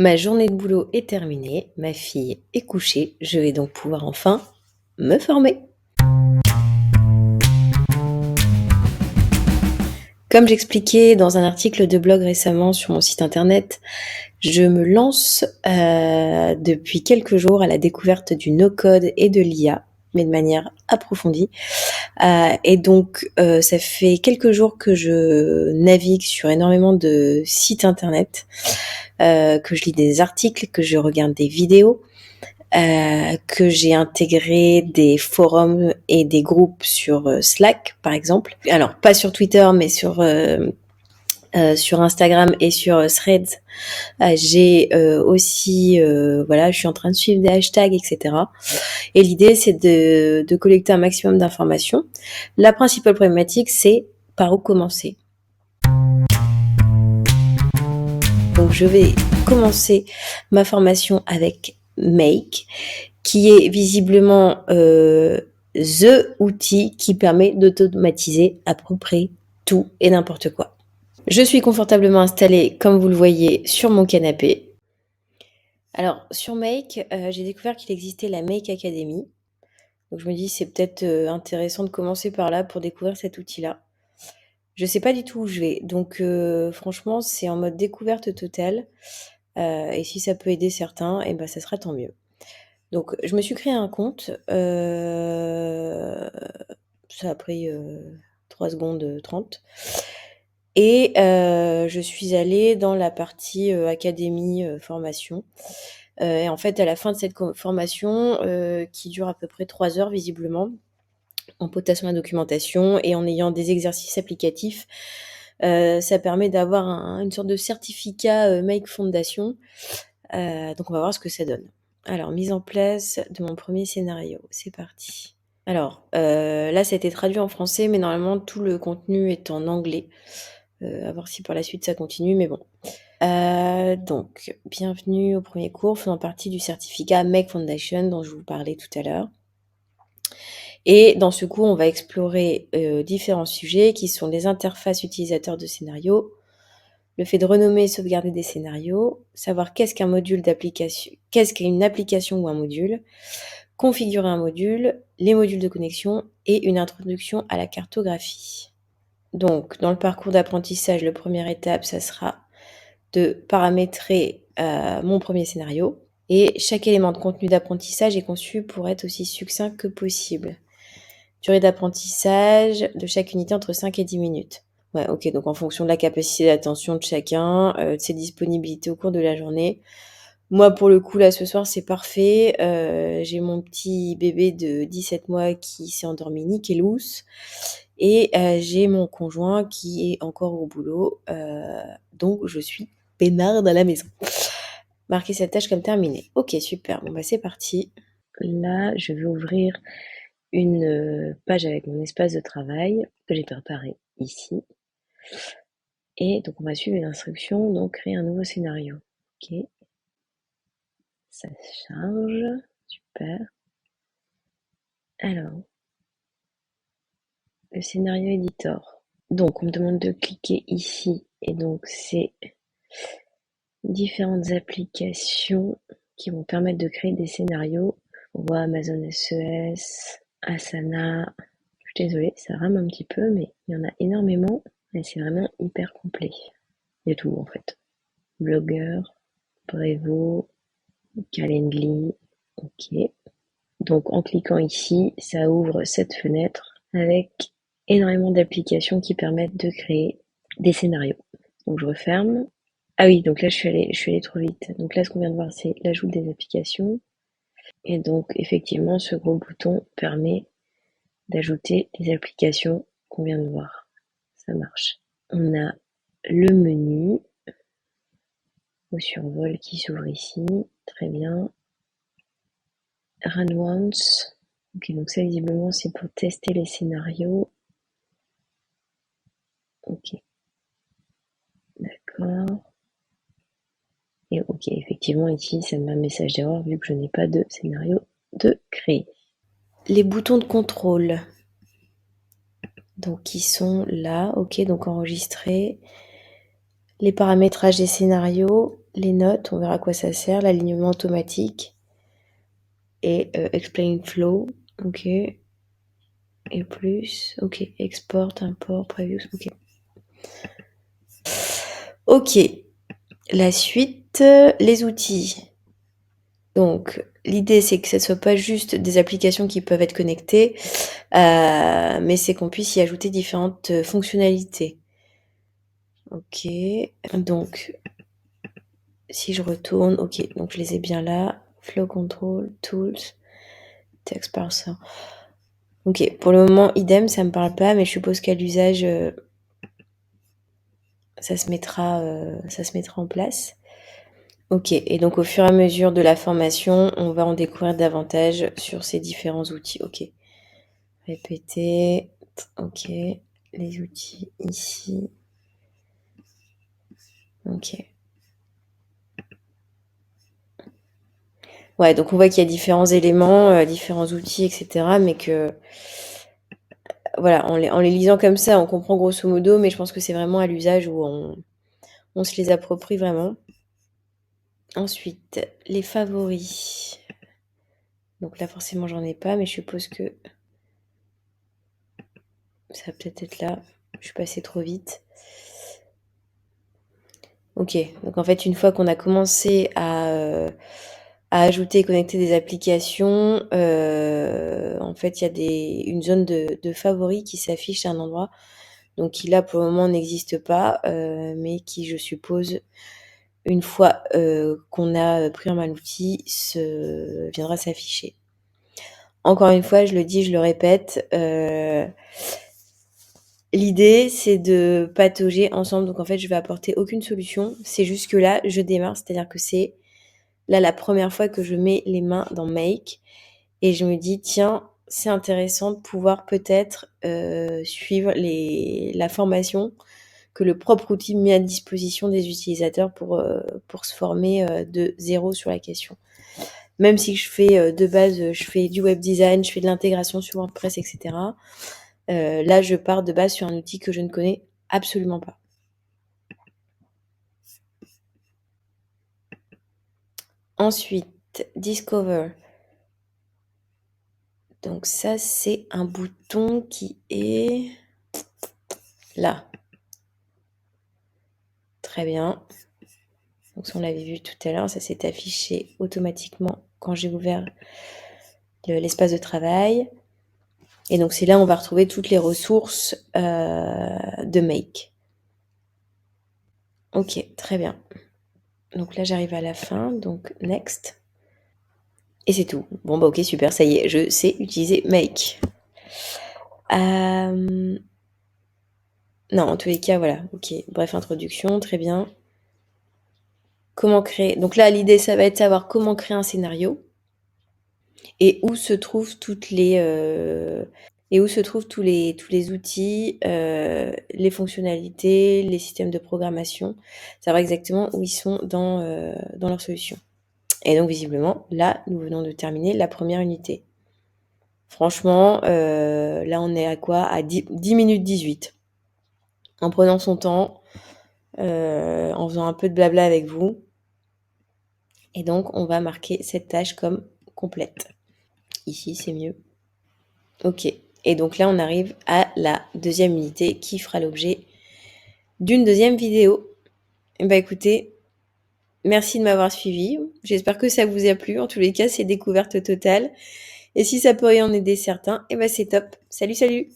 Ma journée de boulot est terminée, ma fille est couchée, je vais donc pouvoir enfin me former. Comme j'expliquais dans un article de blog récemment sur mon site internet, je me lance depuis quelques jours à la découverte du no-code et de l'IA, mais de manière approfondie. Et donc, ça fait quelques jours que je navigue sur énormément de sites internet, que je lis des articles, que je regarde des vidéos, que j'ai intégré des forums et des groupes sur Slack, par exemple. Alors, pas sur Twitter, mais sur Instagram et sur Threads. J'ai aussi, voilà, je suis en train de suivre des hashtags, etc. Et l'idée, c'est de collecter un maximum d'informations. La principale problématique, c'est par où commencer. Donc, je vais commencer ma formation avec Make, qui est visiblement the outil qui permet d'automatiser à peu près tout et n'importe quoi. Je suis confortablement installée, comme vous le voyez, sur mon canapé. Alors, sur Make, j'ai découvert qu'il existait la Make Academy. Donc, je me dis, c'est peut-être intéressant de commencer par là pour découvrir cet outil-là. Je sais pas du tout où je vais. Donc, franchement, c'est en mode découverte totale. Et si ça peut aider certains, eh ben, ça sera tant mieux. Donc, je me suis créé un compte. Ça a pris 3 secondes 30. Et je suis allée dans la partie académie formation. Et en fait, à la fin de cette formation, qui dure à peu près 3 heures visiblement, en potassant la documentation et en ayant des exercices applicatifs, ça permet d'avoir une sorte de certificat Make Foundation. Donc on va voir ce que ça donne. Alors, mise en place de mon premier scénario. C'est parti. Alors, là, ça a été traduit en français, mais normalement, tout le contenu est en anglais. À voir si par la suite ça continue, mais bon. Donc, bienvenue au premier cours faisant partie du certificat Make Foundation dont je vous parlais tout à l'heure. Et dans ce cours, on va explorer différents sujets qui sont les interfaces utilisateurs de scénarios, le fait de renommer et sauvegarder des scénarios, savoir qu'est-ce qu'un module d'application, qu'est-ce qu'une application ou un module, configurer un module, les modules de connexion et une introduction à la cartographie. Donc, dans le parcours d'apprentissage, la première étape, ça sera de paramétrer mon premier scénario. Et chaque élément de contenu d'apprentissage est conçu pour être aussi succinct que possible. Durée d'apprentissage de chaque unité entre 5 et 10 minutes. Ouais, ok, donc en fonction de la capacité d'attention de chacun, de ses disponibilités au cours de la journée. Moi, pour le coup, là, ce soir, c'est parfait. J'ai mon petit bébé de 17 mois qui s'est endormi nickeloos. Et j'ai mon conjoint qui est encore au boulot. Donc, je suis peinarde à la maison. Marquer cette tâche comme terminée. Ok, super. Bon, bah, c'est parti. Là, je vais ouvrir une page avec mon espace de travail que j'ai préparé ici. Et donc, on va suivre les instructions. Donc, créer un nouveau scénario. Ok. Ça charge. Super. Alors, le scénario editor. Donc, on me demande de cliquer ici. Et donc, c'est différentes applications qui vont permettre de créer des scénarios. On voit Amazon SES, Asana. Je suis désolée, ça rame un petit peu, mais il y en a énormément et c'est vraiment hyper complet. Il y a tout en fait. Blogger, Brevo, Calendly, ok. Donc en cliquant ici, ça ouvre cette fenêtre avec énormément d'applications qui permettent de créer des scénarios. Donc je referme. Ah oui, donc là je suis allée trop vite. Donc là ce qu'on vient de voir c'est l'ajout des applications. Et donc effectivement ce gros bouton permet d'ajouter les applications qu'on vient de voir. Ça marche. On a le menu au survol qui s'ouvre ici. Très bien. Run once. Ok, donc ça visiblement c'est pour tester les scénarios. Ok. D'accord. Et ok, effectivement ici ça me met un message d'erreur vu que je n'ai pas de scénario de créer. Les boutons de contrôle. Donc qui sont là, ok, donc enregistrer. Les paramétrages des scénarios. les notes, on verra à quoi ça sert, l'alignement automatique et explain flow, ok. Et plus, ok, export, import, previews, ok. Ok, la suite, les outils. Donc, l'idée, c'est que ce ne soit pas juste des applications qui peuvent être connectées, mais c'est qu'on puisse y ajouter différentes fonctionnalités. Ok, donc, si je retourne, ok, donc je les ai bien là. Flow Control, Tools, Text Parser. Ok, pour le moment, idem, ça me parle pas, mais je suppose qu'à l'usage, ça se mettra en place. Ok, et donc au fur et à mesure de la formation, on va en découvrir davantage sur ces différents outils. Ok, répéter, ok, les outils ici, ok. Ouais, donc on voit qu'il y a différents éléments, différents outils, etc. Mais que, voilà, en les lisant comme ça, on comprend grosso modo, mais je pense que c'est vraiment à l'usage où on se les approprie vraiment. Ensuite, les favoris. Donc là, forcément, j'en ai pas, mais je suppose que ça va peut-être être là. Je suis passée trop vite. Ok, donc en fait, une fois qu'on a commencé à ajouter et connecter des applications, en fait, il y a une zone de favoris qui s'affiche à un endroit, donc qui là, pour le moment, n'existe pas, mais qui, je suppose, une fois qu'on a pris en main l'outil, viendra s'afficher. Encore une fois, je le dis, je le répète, l'idée, c'est de patauger ensemble. Donc en fait, je vais apporter aucune solution. C'est juste que là, je démarre, c'est-à-dire que c'est là la première fois que je mets les mains dans Make et je me dis tiens, c'est intéressant de pouvoir peut-être suivre la formation que le propre outil met à disposition des utilisateurs pour se former de zéro sur la question. Même si je fais de base, je fais du web design, je fais de l'intégration sur WordPress, etc. Là, je pars de base sur un outil que je ne connais absolument pas. Ensuite, Discover. Donc ça, c'est un bouton qui est là. Très bien. Donc ça, on l'avait vu tout à l'heure, ça s'est affiché automatiquement quand j'ai ouvert l'espace de travail. Et donc c'est là où on va retrouver toutes les ressources de Make. Ok, très bien. Donc là, j'arrive à la fin, donc Next. Et c'est tout. Bon, bah ok, super, ça y est, je sais utiliser Make. Non, en tous les cas, voilà, ok. Bref, introduction, très bien. Comment créer... Donc là, l'idée, ça va être de savoir comment créer un scénario et où se trouvent tous les outils, les fonctionnalités, les systèmes de programmation. Savoir exactement où ils sont dans leur solution. Et donc, visiblement, là, nous venons de terminer la première unité. Franchement, là, on est à quoi? À 10 minutes 18. En prenant son temps, en faisant un peu de blabla avec vous. Et donc, on va marquer cette tâche comme complète. Ici, c'est mieux. Ok. Et donc là, on arrive à la deuxième unité qui fera l'objet d'une deuxième vidéo. Bah écoutez, merci de m'avoir suivi. J'espère que ça vous a plu. En tous les cas, c'est découverte totale. Et si ça pourrait en aider certains, et bah c'est top. Salut, salut!